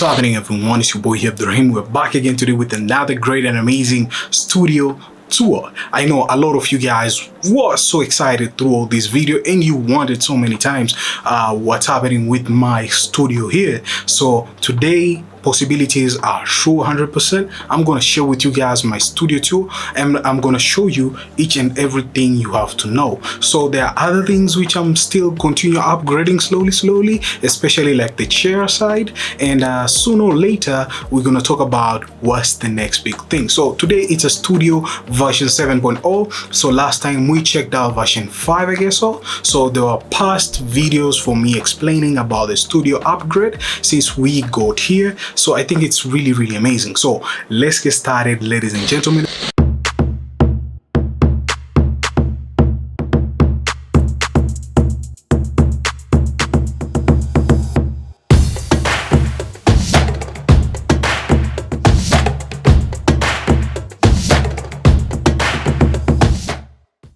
happening, everyone? It's your boy here, Abdurrahim. We're back again today with another great and amazing studio tour. I know a lot of you guys were so excited through all this video and you wanted so many times what's happening with my studio here. So today, possibilities are sure 100%. I'm going to share with you guys my studio tour and I'm going to show you each and everything you have to know. So there are other things which I'm still continue upgrading slowly, especially like the chair side, and sooner or later we're going to talk about what's the next big thing. So today it's a studio version 7.0. so last time we checked out version 5, I guess so there are past videos for me explaining about the studio upgrade since we got here. So I think it's really amazing. So let's get started, ladies and gentlemen.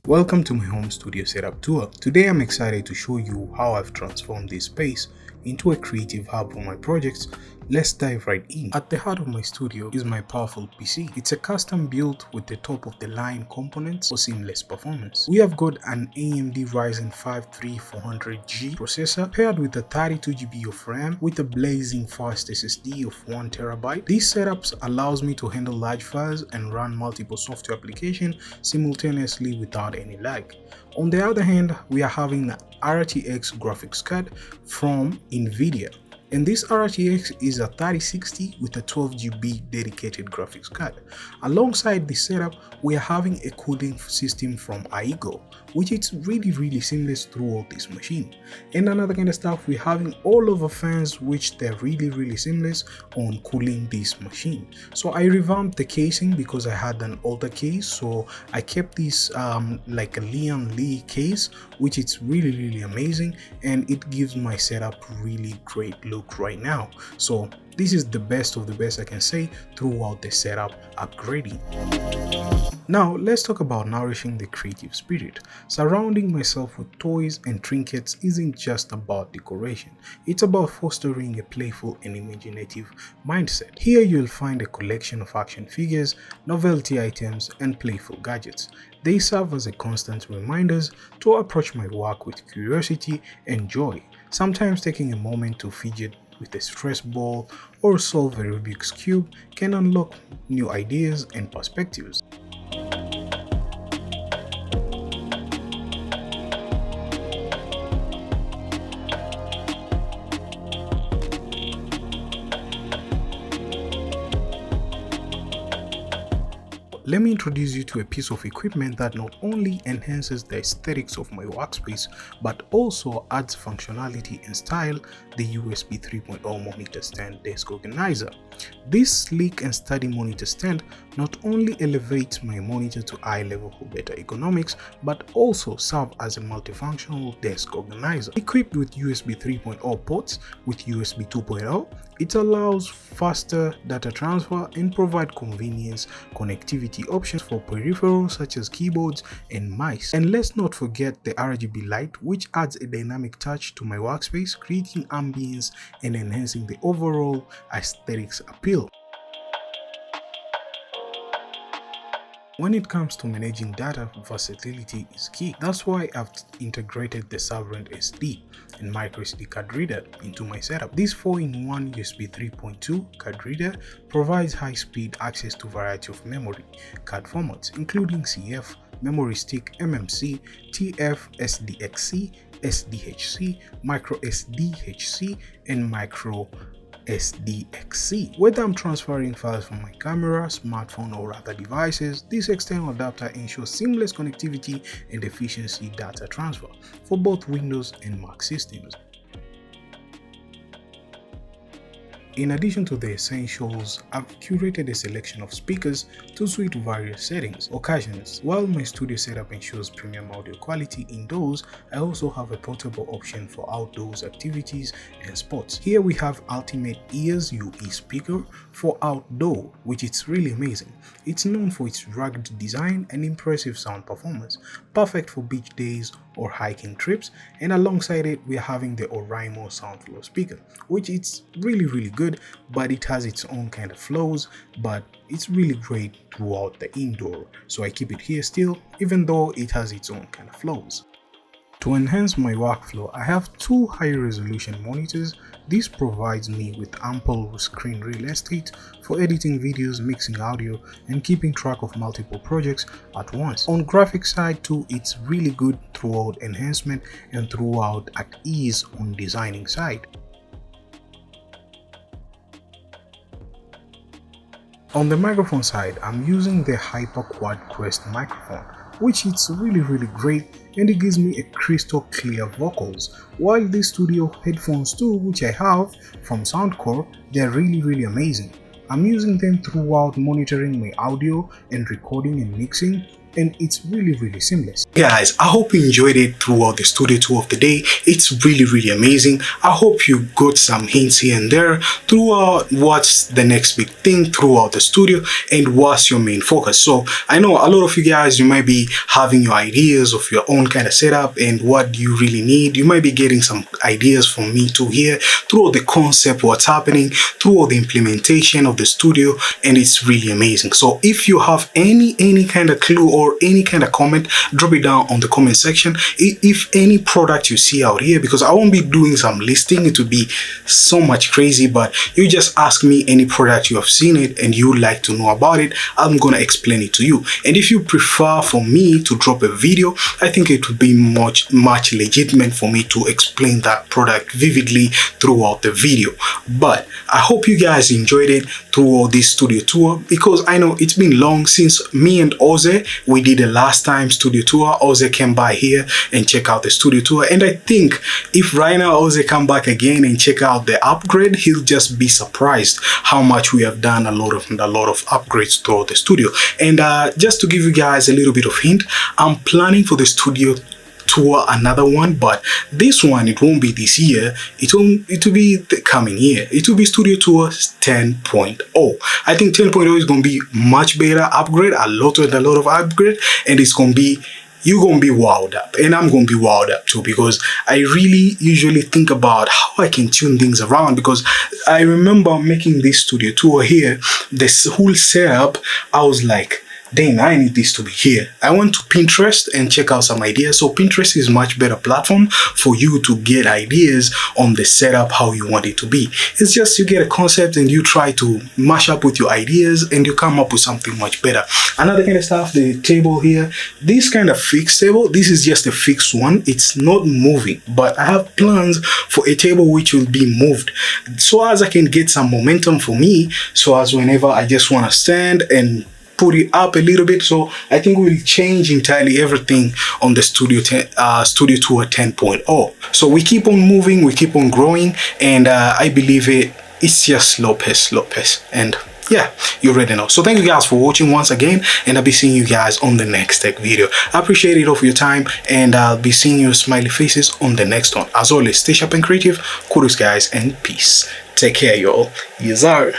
Welcome to my home studio setup tour. Today I'm excited to show you how I've transformed this space into a creative hub for my projects. Let's dive right in. At the heart of my studio is my powerful PC. It's a custom built with the top of the line components for seamless performance. We have got an AMD Ryzen 5 3400G processor paired with a 32GB of RAM with a blazing fast SSD of 1TB. These setups allows me to handle large files and run multiple software applications simultaneously without any lag. On the other hand, we are having an RTX graphics card from NVIDIA. And this RTX is a 3060 with a 12GB dedicated graphics card. Alongside this setup, we are having a cooling system from Aigo, which is really seamless throughout this machine. And another kind of stuff, we're having all over fans which they're really seamless on cooling this machine. So I revamped the casing because I had an older case, so I kept this like a Lian Li case, which is really amazing, and it gives my setup really great look right now. So this is the best of the best I can say throughout the setup upgrading. Now let's talk about nourishing the creative spirit. Surrounding myself with toys and trinkets isn't just about decoration, it's about fostering a playful and imaginative mindset. Here you'll find a collection of action figures, novelty items, and playful gadgets. They serve as a constant reminders to approach my work with curiosity and joy, sometimes taking a moment to fidget with a stress ball or solve a Rubik's Cube can unlock new ideas and perspectives. Let me introduce you to a piece of equipment that not only enhances the aesthetics of my workspace, but also adds functionality and style: the USB 3.0 monitor stand desk organizer. This sleek and sturdy monitor stand not only elevates my monitor to eye level for better ergonomics, but also serves as a multifunctional desk organizer. Equipped with USB 3.0 ports with USB 2.0, it allows faster data transfer and provide convenience connectivity options for peripherals such as keyboards and mice. And let's not forget the RGB light, which adds a dynamic touch to my workspace, creating ambience and enhancing the overall aesthetics appeal. When it comes to managing data, versatility is key. That's why I've integrated the Sovereign SD and microSD card reader into my setup. This 4-in-1 USB 3.2 card reader provides high-speed access to a variety of memory card formats, including CF, memory stick, MMC, TF, SDXC, SDHC, micro SDHC, and micro SDXC. Whether I'm transferring files from my camera, smartphone, or other devices, this external adapter ensures seamless connectivity and efficiency data transfer for both Windows and Mac systems. In addition to the essentials, I've curated a selection of speakers to suit various settings, occasions. While my studio setup ensures premium audio quality indoors, I also have a portable option for outdoors activities and sports. Here we have Ultimate Ears UE speaker for outdoor, which is really amazing. It's known for its rugged design and impressive sound performance, perfect for beach days or hiking trips, and alongside it we are having the Oraimo Soundflow speaker, which is really good. good, but it has its own kind of flaws, but it's really great throughout the indoor. So I keep it here still, even though it has its own kind of flaws. To enhance my workflow, I have two high-resolution monitors. This provides me with ample screen real estate for editing videos, mixing audio, and keeping track of multiple projects at once. On graphics side too, it's really good throughout enhancement and throughout at ease on designing side. On the microphone side, I'm using the Hyper Quad Quest microphone, which is really great, and it gives me a crystal clear vocals. While these studio headphones too, which I have from Soundcore, they're really amazing. I'm using them throughout monitoring my audio and recording and mixing, and it's really seamless. Guys, I hope you enjoyed it throughout the studio tour of the day. It's really amazing. I hope you got some hints here and there throughout what's the next big thing throughout the studio and what's your main focus. So I know a lot of you guys, you might be having your ideas of your own kind of setup and what you really need. You might be getting some ideas from me too here throughout the concept, what's happening, throughout the implementation of the studio, and it's really amazing. So if you have any kind of clue or any kind of comment, drop it down on the comment section. If any product you see out here, because I won't be doing some listing, it will be so much crazy, but you just ask me any product you have seen it and you would like to know about it, I'm gonna explain it to you. And if you prefer for me to drop a video, I think it would be much legitimate for me to explain that product vividly throughout the video. But I hope you guys enjoyed it throughout this studio tour, because I know it's been long since me and Oze, we did the last time studio tour. Oze came by here and check out the studio tour, and I think if right now Oze come back again and check out the upgrade, he'll just be surprised how much we have done a lot of upgrades throughout the studio. And just to give you guys a little bit of hint, I'm planning for the studio tour another one, but this one, it won't be this year, it will be the coming year. It will be studio tour 10.0. I think 10.0 is going to be much better upgrade, a lot of upgrade, and it's going to be, you're going to be wowed up, and I'm going to be wowed up too, because I really usually think about how I can tune things around, because I remember making this studio tour here, this whole setup, I was like, dang, I need this to be here. I went to Pinterest and check out some ideas. So Pinterest is much better platform for you to get ideas on the setup, how you want it to be. It's just you get a concept and you try to mash up with your ideas and you come up with something much better. Another kind of stuff, the table here, this kind of fixed table, this is just a fixed one. It's not moving, but I have plans for a table which will be moved, so as I can get some momentum for me, so as whenever I just want to stand and put it up a little bit. So I think we'll change entirely everything on the studio tour 10.0. So we keep on moving, we keep on growing, and I believe it's just slow pace, and yeah, you already know. So thank you guys for watching once again, and I'll be seeing you guys on the next tech video. I appreciate it all for your time, and I'll be seeing your smiley faces on the next one. As always, stay sharp and creative. Kudos guys, and peace. Take care, y'all. Yes, sir.